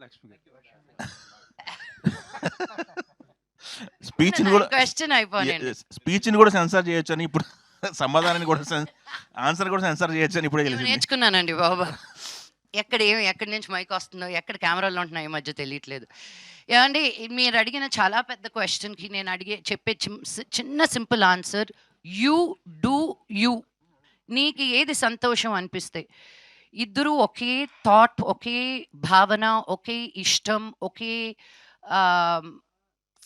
లక్ష్మి గారు స్పీచ్ని కూడా క్వశ్చన్ అయిపోయింది. స్పీచ్ని కూడా సెన్సార్ చేయొచ్చు అని ఇప్పుడు సమాధానాన్ని కూడా ఆన్సర్ కూడా సెన్సార్ చేయొచ్చు అని ఇప్పుడే తెలిసింది. నేర్చుకున్నానండి బాబా. ఎక్కడి నుంచి మైక్ వస్తుందో, ఎక్కడ కెమెరాలు ఉంటున్నాయో ఈ మధ్య తెలియట్లేదు. ఏమండి, మీరు అడిగిన చాలా పెద్ద క్వశ్చన్కి నేను చెప్పే చిన్న simple answer, you do you. నీకు ఏది సంతోషం అనిపిస్తే, ఇద్దరు ఒకే థాట్, ఒకే భావన, ఒకే ఇష్టం, ఒకే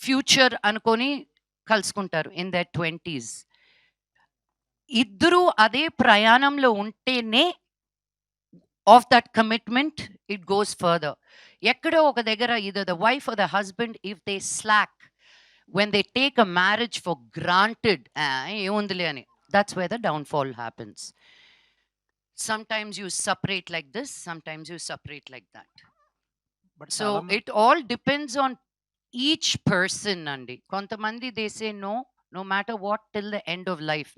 ఫ్యూచర్ అనుకొని కలుసుకుంటారు ఇన్ దర్ 20s. ఇద్దరు అదే ప్రయాణంలో ఉంటేనే of that commitment it goes further. ఎక్కడో ఒక దగ్గర either the wife or the husband, if they slack, when they take a marriage for granted, ఏముందిలే అని, that's where the downfall happens. Sometimes you separate like this, sometimes you separate like that. So it all depends on each person అండి. కొంతమంది they say no matter what till the end of life.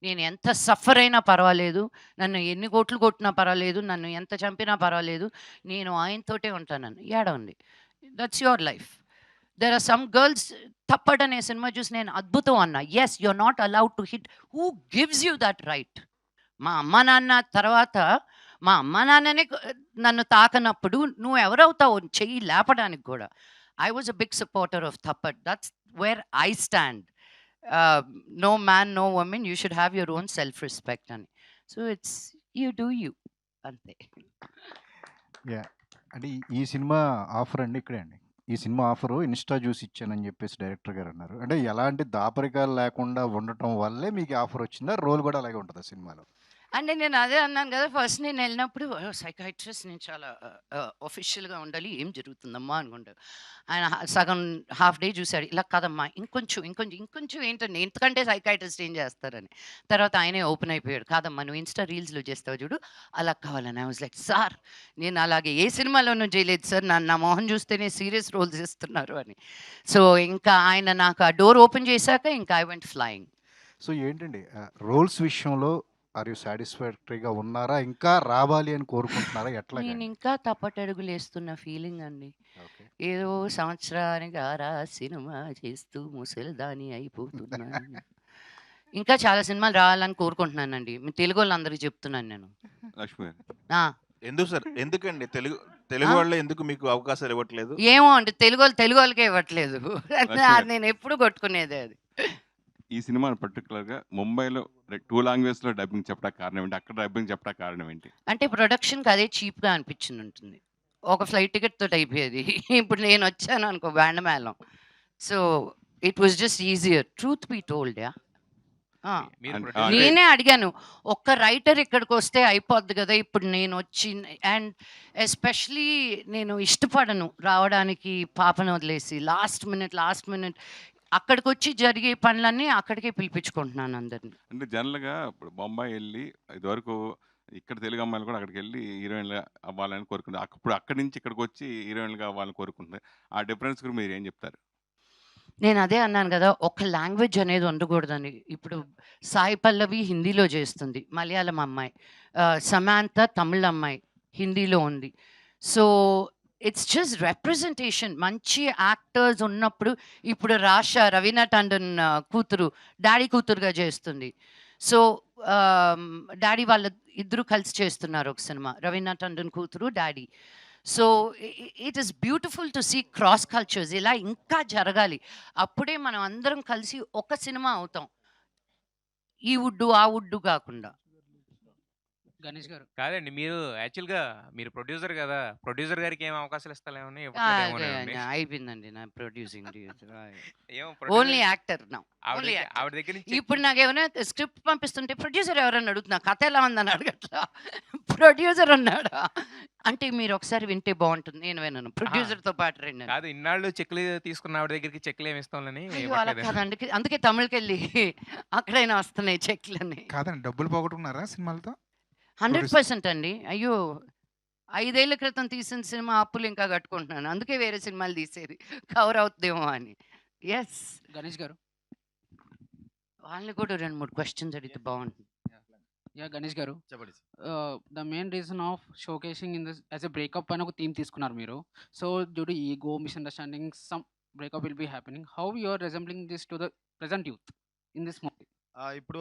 నేను ఎంత suffer అయినా పర్వాలేదు, నన్ను ఎన్ని కోట్లు కొట్టినా పర్వాలేదు, నన్ను ఎంత చంపినా పర్వాలేదు, నేను ఆయనతోటే ఉంటానని. ఏడవండి, that's your life. There are some girls, Thappad అనే సినిమా చూసి నేను అద్భుతం అన్నా. Yes, you are not allowed to hit. Who gives you that right? మా అమ్మ నాన్న తర్వాత మా అమ్మ నాన్ననే నన్ను తాకనప్పుడు నువ్వు ఎవరవుతావు చెయ్యి లేపడానికి కూడా. I was a big supporter of Thappad. That's where I stand. No man, no woman, you should have your own self respect అని. So it's you do you, అంతే. యా, అంటే ఈ సినిమా ఆఫర్ అండి ఇక్కడే అండి. ఈ సినిమా ఆఫరు ఇన్స్టా చూసి ఇచ్చానని చెప్పేసి డైరెక్టర్ గారు అన్నారు. అంటే ఎలాంటి దాపరికాలు లేకుండా ఉండటం వల్లే మీకు ఆఫర్ వచ్చిందా? రోల్ కూడా అలాగే ఉంటుందా సినిమాలో? అంటే నేను అదే అన్నాను కదా, ఫస్ట్ నేను వెళ్ళినప్పుడు సైకాట్రిస్ట్, నేను చాలా ఒఫిషియల్గా ఉండాలి, ఏం జరుగుతుందమ్మా అనుకుంటారు. ఆయన సగం హాఫ్ డే చూశాడు, ఇలా కాదమ్మా ఇంకొంచెం ఏంటండి, ఇంతకంటే సైకాట్రిస్ట్ ఏం చేస్తారని. తర్వాత ఆయనే ఓపెన్ అయిపోయాడు, కాదమ్మా నువ్వు ఇన్స్టా రీల్స్లో చేస్తావు చూడు, అలా కావాలని. ఐ వాజ్ లైక్, సార్ నేను అలాగే ఏ సినిమాలోనూ చేయలేదు సార్, నా మొహం చూస్తేనే సీరియస్ రోల్స్ ఇస్తున్నారు అని. సో ఇంకా ఆయన నాకు ఆ డోర్ ఓపెన్ చేశాక ఇంకా ఐ వెంట్ ఫ్లయింగ్. సో ఏంటండి రోల్స్ విషయంలో ఆర్ యూ సాటిస్ఫాక్టరీగా ఉన్నారా? ఇంకా రావాలి అని కోరుకుంటున్నారా? ఎట్లా? నేను ఇంకా తప్పటడుగులు వేస్తున్న ఫీలింగ్ అండి. ఏదో సంవత్సరానికి ఆరా సినిమా చేస్తూ ముసలిదాని అయిపోతున్నాను. ఇంకా చాలా సినిమాలు రావాలని కోరుకుంటున్నానండి. మీ తెలుగు వాళ్ళందరికీ చెప్తున్నాను నేను. లక్ష్మి గారు ఆ, ఎందుకు సార్, ఎందుకండి తెలుగు వాళ్ళు ఎందుకు మీకు అవకాశాలు ఇవ్వట్లేదు? ఏమో అండి, తెలుగు వాళ్ళకే ఇవ్వట్లేదు. నేను ఎప్పుడు కొట్టుకునేది అది. ఈ సినిమా పర్టికులర్గా ముంబైలో 2 లాంగ్వేజ్లో డబ్బింగ్ చెప్పడానికి కారణం ఏంటి? అక్కడ డబ్బింగ్ చెప్పడానికి కారణం ఏంటి? అంటే ప్రొడక్షన్కి అదే చీప్గా అనిపించింది ఉంటుంది. ఒక ఫ్లైట్ టికెట్ తోటి అయిపోయేది. ఇప్పుడు నేను వచ్చాను అనుకో బ్యాండ్ మేళం. So it was just easier, truth be told. Yeah, నేనే అడిగాను, ఒక్క రైటర్ ఇక్కడికి వస్తే అయిపోద్ది కదా. ఇప్పుడు నేను వచ్చి, అండ్ ఎస్పెషలీ నేను ఇష్టపడను రావడానికి పాపను వదిలేసి. లాస్ట్ మినిట్ అక్కడికి వచ్చి జరిగే పనులన్నీ అక్కడికే పిలిపించుకుంటున్నాను అందరిని. అంటే జనరల్గా ఇప్పుడు బొంబాయి వెళ్ళి ఇదివరకు ఇక్కడ తెలుగు అమ్మాయిలు కూడా అక్కడికి వెళ్ళి హీరోయిన్గా అవ్వాలని కోరుకుంటారు. అప్పుడు అక్కడి నుంచి ఇక్కడికి వచ్చి హీరోయిన్గా అవ్వాలని కోరుకుంటుంది. ఆ డిఫరెన్స్ గురించి మీరు ఏం చెప్తారు? నేను అదే అన్నాను కదా, ఒక లాంగ్వేజ్ అనేది ఉండకూడదని. ఇప్పుడు సాయి పల్లవి హిందీలో చేస్తుంది, మలయాళం అమ్మాయి. సమాంత తమిళ అమ్మాయి, హిందీలో ఉంది. So it's just representation. మంచి యాక్టర్స్ ఉన్నప్పుడు, ఇప్పుడు రవీనా టండన్ కూతురు డాడీ కూతురుగా చేస్తుంది. సో డాడీ వాళ్ళ ఇద్దరు కలిసి చేస్తున్నారు ఒక సినిమా, రవీనా టండన్ కూతురు డాడీ. So it is beautiful to see cross cultures. ఇలా ఇంకా జరగాలి, అప్పుడే మనం అందరం కలిసి ఒక సినిమా అవుతాం, ఈ వుడ్డు ఆ వుడ్డు కాకుండా. గణేష్ గారు కాదండి, మీరు యాక్చువల్గా మీరు ప్రొడ్యూసర్ కదా, ప్రొడ్యూసర్ గారికి ఏం అవకాశాలు ఇస్తాలేమని అయిపోయిందండి నా ప్రొడ్యూసింగ్. ఏమో ఓన్లీ యాక్టర్ నా. ఆవిడ దగ్గర నుంచి ఇప్పుడు నాకు ఏమైనా స్క్రిప్ట్ పంపిస్తుంటే ప్రొడ్యూసర్ ఎవరన్నా అడుగుతున్నా, కథ ఎలా ఉందని అడగట్లా, ప్రొడ్యూసర్ అన్నాడా అంటే మీరు ఒకసారి వింటే బాగుంటుంది. నేను విన్నాను ప్రొడ్యూసర్తో పాటు రెండు. కాదు, ఇన్నాళ్ళు చెక్లు తీసుకున్న ఆవిడ దగ్గరికి చెక్లు ఏమి ఇస్తామని. అలా కాదండి, అందుకే తమిళకి వెళ్ళి అక్కడైనా వస్తున్నాయి చెక్లని. కాదండి, డబ్బులు పోగొట్టుకున్నారా సినిమాలతో? 100% అండి. అయ్యో, 5 ఏళ్ల క్రితం తీసిన సినిమా అప్పులు ఇంకా కట్టుకుంటున్నాను, అందుకే వేరే సినిమాలు తీసేది కవర్ అవుతుందేమో అని. ఎస్ గణేష్ గారు, వాళ్ళని కూడా 2-3 క్వశ్చన్స్ అడిగితే బాగుంటుంది. యా గణేష్ గారు, చెప్పండి. The main reason of showcasing in this as a breakup అని ఒక థీమ్ తీసుకున్నారు మీరు. So due to ego, misunderstanding, some breakup will be happening. How you are resembling this to the present youth in this movie? ఇప్పుడు